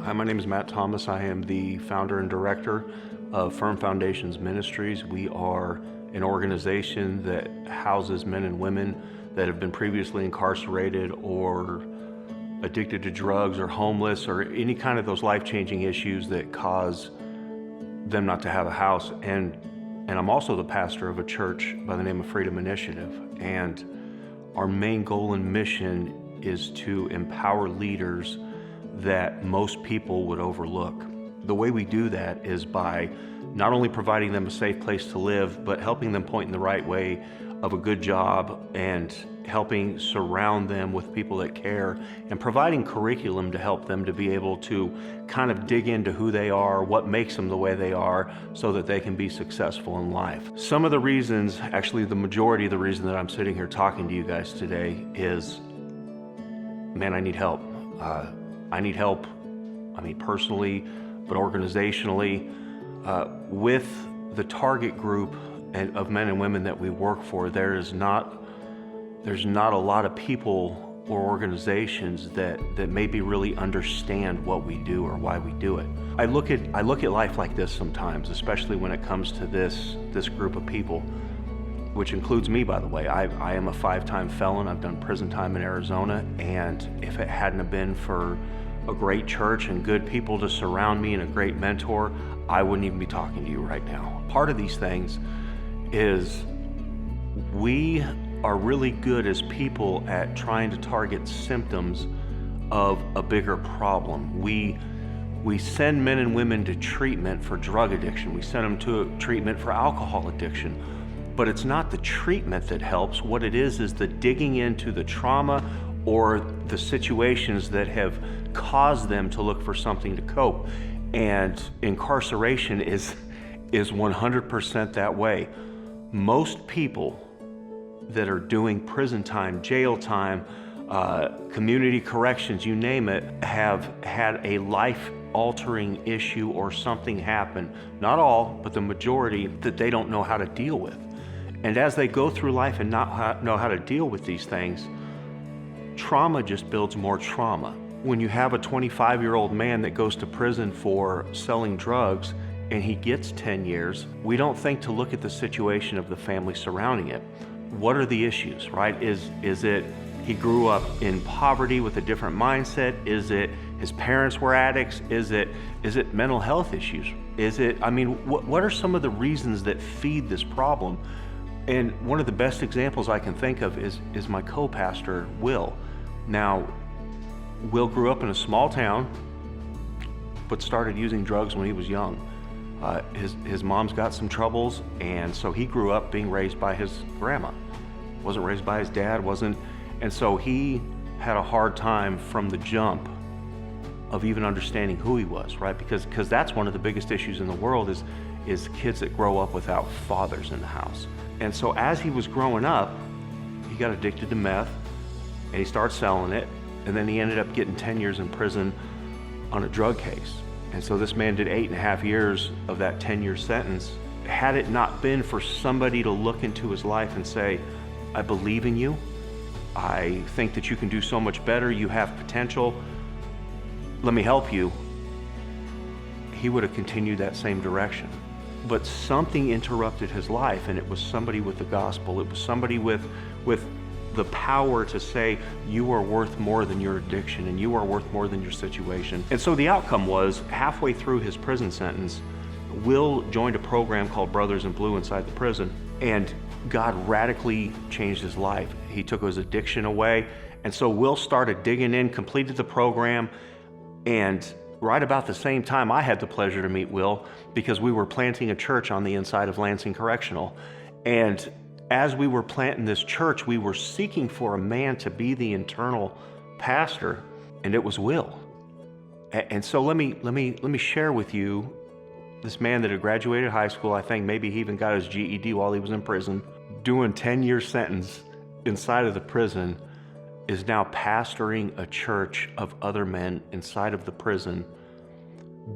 Hi, my name is Matt Thomas. I am the founder and director of Firm Foundations Ministries. We are an organization that houses men and women that have been previously incarcerated or addicted to drugs or homeless or any kind of those life-changing issues that cause them not to have a house. And I'm also the pastor of a church by the name of Freedom Initiative. And our main goal and mission is to empower leaders that most people would overlook. The way we do that is by not only providing them a safe place to live, but helping them point in the right way of a good job and helping surround them with people that care and providing curriculum to help them to be able to kind of dig into who they are, what makes them the way they are, so that they can be successful in life. Some of the reasons, actually the majority of the reason that I'm sitting here talking to you guys today is, man, I need help. I need help, personally, but organizationally, with the target group of men and women that we work for. There's not a lot of people or organizations that maybe really understand what we do or why we do it. I look at life like this sometimes, especially when it comes to this group of people, which includes me, by the way. I am a 5-time felon. I've done prison time in Arizona, and if it hadn't have been for a great church and good people to surround me and a great mentor, I wouldn't even be talking to you right now. Part of these things is we are really good as people at trying to target symptoms of a bigger problem. We send men and women to treatment for drug addiction. We send them to treatment for alcohol addiction. But it's not the treatment that helps. What it is the digging into the trauma or the situations that have caused them to look for something to cope. And incarceration is 100% that way. Most people that are doing prison time, jail time, community corrections, you name it, have had a life-altering issue or something happen. Not all, but the majority that they don't know how to deal with. And as they go through life and not know how to deal with these things, trauma just builds more trauma. When you have a 25-year-old man that goes to prison for selling drugs and he gets 10 years, we don't think to look at the situation of the family surrounding it. What are the issues, right? Is it he grew up in poverty with a different mindset? Is it his parents were addicts? Is it mental health issues? What are some of the reasons that feed this problem? And one of the best examples I can think of is my co-pastor, Will. Now, Will grew up in a small town, but started using drugs when he was young. His mom's got some troubles, and so he grew up being raised by his grandma. Wasn't raised by his dad, and so he had a hard time from the jump of even understanding who he was, right? Because that's one of the biggest issues in the world is kids that grow up without fathers in the house. And so as he was growing up, he got addicted to meth, and he started selling it, and then he ended up getting 10 years in prison on a drug case. And so this man did 8.5 years of that 10-year sentence. Had it not been for somebody to look into his life and say, I believe in you, I think that you can do so much better, you have potential, let me help you, he would have continued that same direction. But something interrupted his life, and it was somebody with the gospel. It was somebody with the power to say, you are worth more than your addiction, and you are worth more than your situation. And so the outcome was, halfway through his prison sentence, Will joined a program called Brothers in Blue inside the prison, and God radically changed his life. He took his addiction away, and so Will started digging in, completed the program, and right about the same time, I had the pleasure to meet Will because we were planting a church on the inside of Lansing Correctional. And as we were planting this church, we were seeking for a man to be the internal pastor, and it was Will. And so let me share with you this man that had graduated high school. I think maybe he even got his GED while he was in prison, doing 10-year sentence inside of the prison, is now pastoring a church of other men inside of the prison,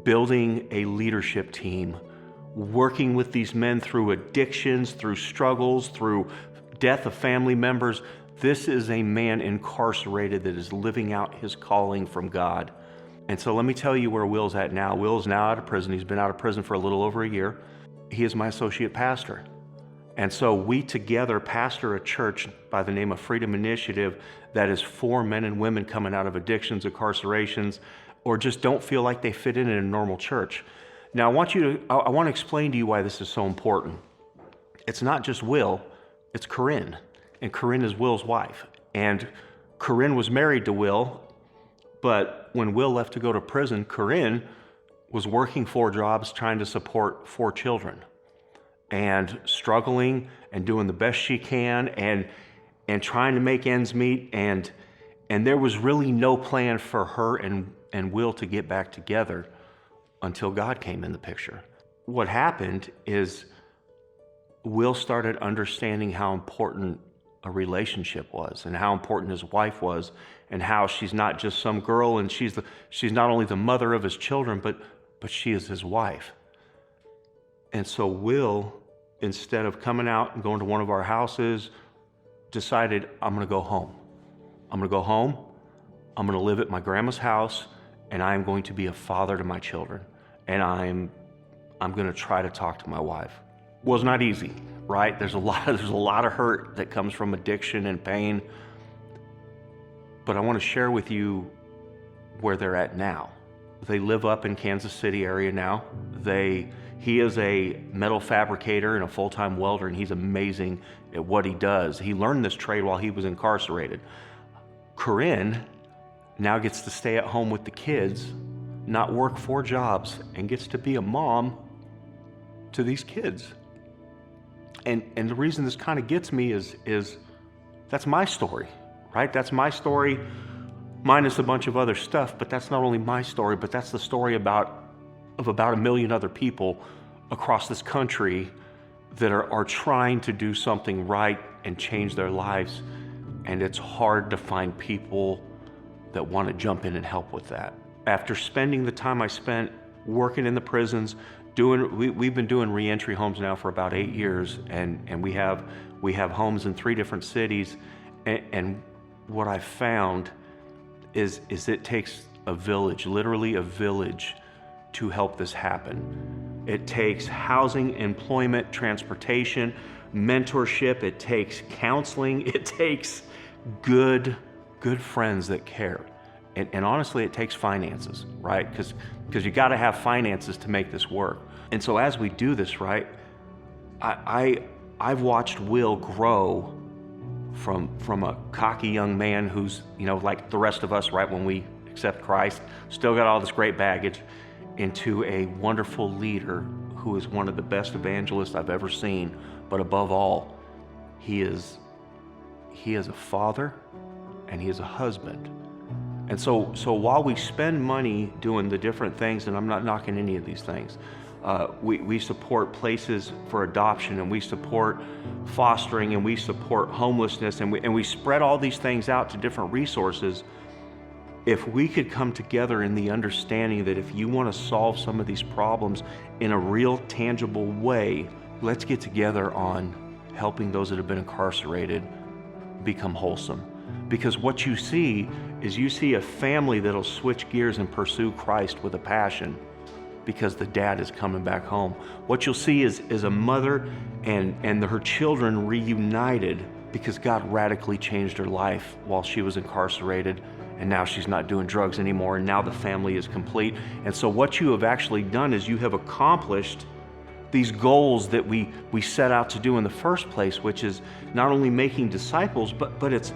building a leadership team, working with these men through addictions, through struggles, through death of family members. This is a man incarcerated that is living out his calling from God. And so let me tell you where Will's at now. Will's now out of prison. He's been out of prison for a little over a year. He is my associate pastor. And so we together pastor a church by the name of Freedom Initiative that is for men and women coming out of addictions, incarcerations, or just don't feel like they fit in a normal church. Now I want to explain to you why this is so important. It's not just Will, it's Corinne. And Corinne is Will's wife. And Corinne was married to Will, but when Will left to go to prison, Corinne was working 4 jobs trying to support 4 children and struggling and doing the best she can and trying to make ends meet. And there was really no plan for her and Will to get back together until God came in the picture. What happened is Will started understanding how important a relationship was and how important his wife was and how she's not just some girl and she's not only the mother of his children, but she is his wife. And so Will, instead of coming out and going to one of our houses, decided, I'm going to go home. I'm going to go home. I'm going to live at my grandma's house, and I'm going to be a father to my children. And I'm going to try to talk to my wife. Well, it's not easy, right? There's a lot of hurt that comes from addiction and pain. But I want to share with you where they're at now. They live up in Kansas City area now. He is a metal fabricator and a full-time welder, and he's amazing at what he does. He learned this trade while he was incarcerated. Corinne now gets to stay at home with the kids, not work 4 jobs, and gets to be a mom to these kids. And the reason this kind of gets me is that's my story, right? That's my story, minus a bunch of other stuff, but that's not only my story, but that's the story of about 1 million other people across this country that are trying to do something right and change their lives. And it's hard to find people that want to jump in and help with that. After spending the time I spent working in the prisons, we've been doing reentry homes now for about 8 years, and we have homes in 3 different cities. And what I've found is it takes a village, literally a village, to help this happen. It takes housing, employment, transportation, mentorship. It takes counseling. It takes good friends that care. And honestly, it takes finances, right? Because you got to have finances to make this work. And so as we do this, right, I've watched Will grow from a cocky young man who's, like the rest of us, right, when we accept Christ, still got all this great baggage, into a wonderful leader who is one of the best evangelists I've ever seen. But above all, he is a father and he is a husband. And so while we spend money doing the different things, and I'm not knocking any of these things, we support places for adoption, and we support fostering, and we support homelessness, and we spread all these things out to different resources. If we could come together in the understanding that if you want to solve some of these problems in a real tangible way, let's get together on helping those that have been incarcerated become wholesome. Because what you see is you see a family that'll switch gears and pursue Christ with a passion because the dad is coming back home. What you'll see is a mother and her children reunited because God radically changed her life while she was incarcerated, and now she's not doing drugs anymore, and now the family is complete. And so what you have actually done is you have accomplished these goals that we set out to do in the first place, which is not only making disciples, but it's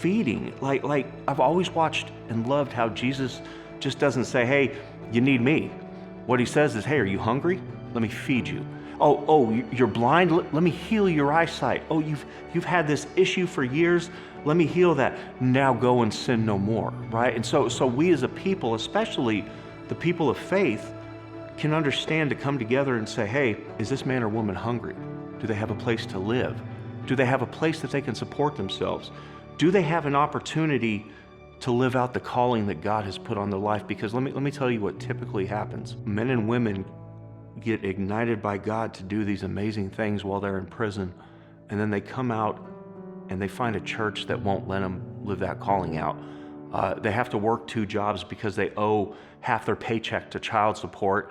feeding. Like I've always watched and loved how Jesus just doesn't say, hey, you need me. What he says is, hey, are you hungry? Let me feed you. Oh, you're blind? Let me heal your eyesight. Oh, you've had this issue for years? Let me heal that. Now go and sin no more, right? And so we as a people, especially the people of faith, can understand to come together and say, hey, is this man or woman hungry? Do they have a place to live? Do they have a place that they can support themselves? Do they have an opportunity to live out the calling that God has put on their life? Because let me tell you what typically happens. Men and women get ignited by God to do these amazing things while they're in prison, and then they come out and they find a church that won't let them live that calling out. They have to work 2 jobs because they owe half their paycheck to child support,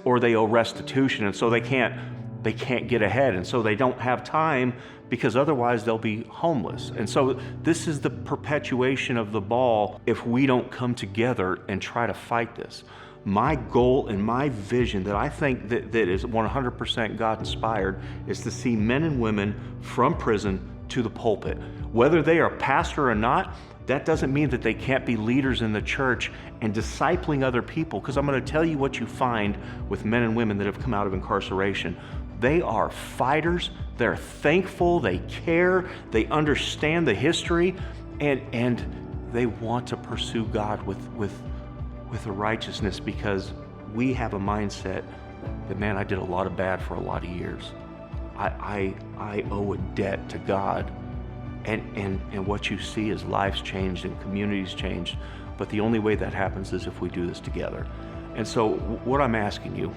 or they owe restitution, and so they can't get ahead, and so they don't have time because otherwise they'll be homeless. And so this is the perpetuation of the ball if we don't come together and try to fight this. My goal and my vision that I think that is 100% God inspired is to see men and women from prison to the pulpit. Whether they are pastor or not, that doesn't mean that they can't be leaders in the church and discipling other people, because I'm going to tell you what you find with men and women that have come out of incarceration. They are fighters, they're thankful, they care, they understand the history, and they want to pursue God with a righteousness, because we have a mindset that, man, I did a lot of bad for a lot of years. I owe a debt to God. And what you see is lives changed and communities changed. But the only way that happens is if we do this together. And so what I'm asking you,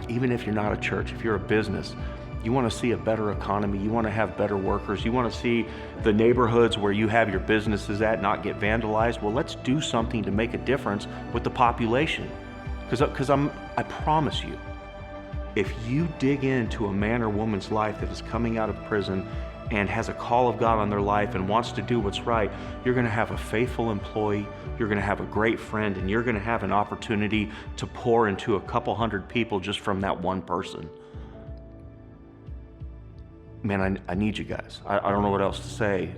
even if you're not a church, if you're a business, you want to see a better economy, you want to have better workers, you want to see the neighborhoods where you have your businesses at not get vandalized, well, let's do something to make a difference with the population. Because I promise you, if you dig into a man or woman's life that is coming out of prison and has a call of God on their life and wants to do what's right, you're going to have a faithful employee, you're going to have a great friend, and you're going to have an opportunity to pour into a couple hundred people just from that one person. Man, I need you guys. I don't know what else to say.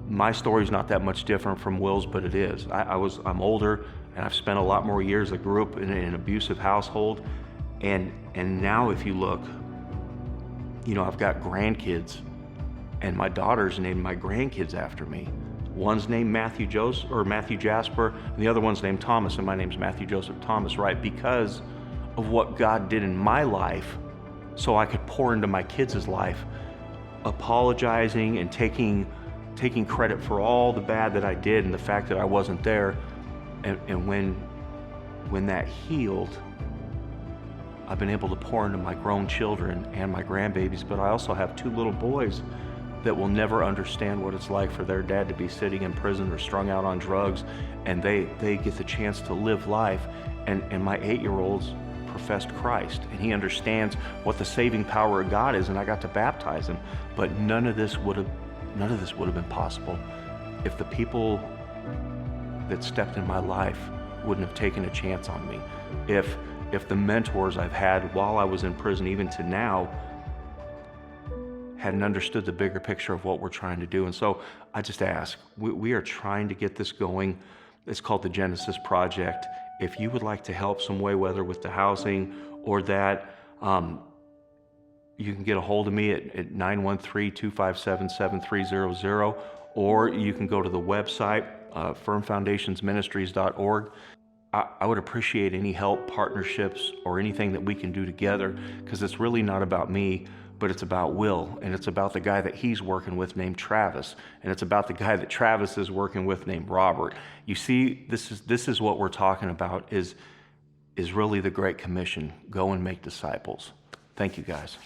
My story's not that much different from Will's, but it is. I'm older, and I've spent a lot more years. I grew up in an abusive household, and now if you look, you know, I've got grandkids, and my daughters named my grandkids after me. One's named Matthew Jasper, and the other one's named Thomas, and my name's Matthew Joseph Thomas, right? Because of what God did in my life, so I could pour into my kids' life, apologizing and taking credit for all the bad that I did and the fact that I wasn't there. And when that healed, I've been able to pour into my grown children and my grandbabies, but I also have 2 little boys that will never understand what it's like for their dad to be sitting in prison or strung out on drugs, and they get the chance to live life. And my 8-year-old's professed Christ, and he understands what the saving power of God is, and I got to baptize him. But none of this would have been possible if the people that stepped in my life wouldn't have taken a chance on me. If the mentors I've had while I was in prison, even to now, hadn't understood the bigger picture of what we're trying to do. And so I just ask, we are trying to get this going. It's called the Genesis Project. If you would like to help some way, whether with the housing or that, you can get a hold of me at 913-257-7300, or you can go to the website, firmfoundationsministries.org. I would appreciate any help, partnerships, or anything that we can do together, because it's really not about me, but it's about Will, and it's about the guy that he's working with named Travis, and it's about the guy that Travis is working with named Robert. You see, this is what we're talking about, is really the Great Commission. Go and make disciples. Thank you, guys.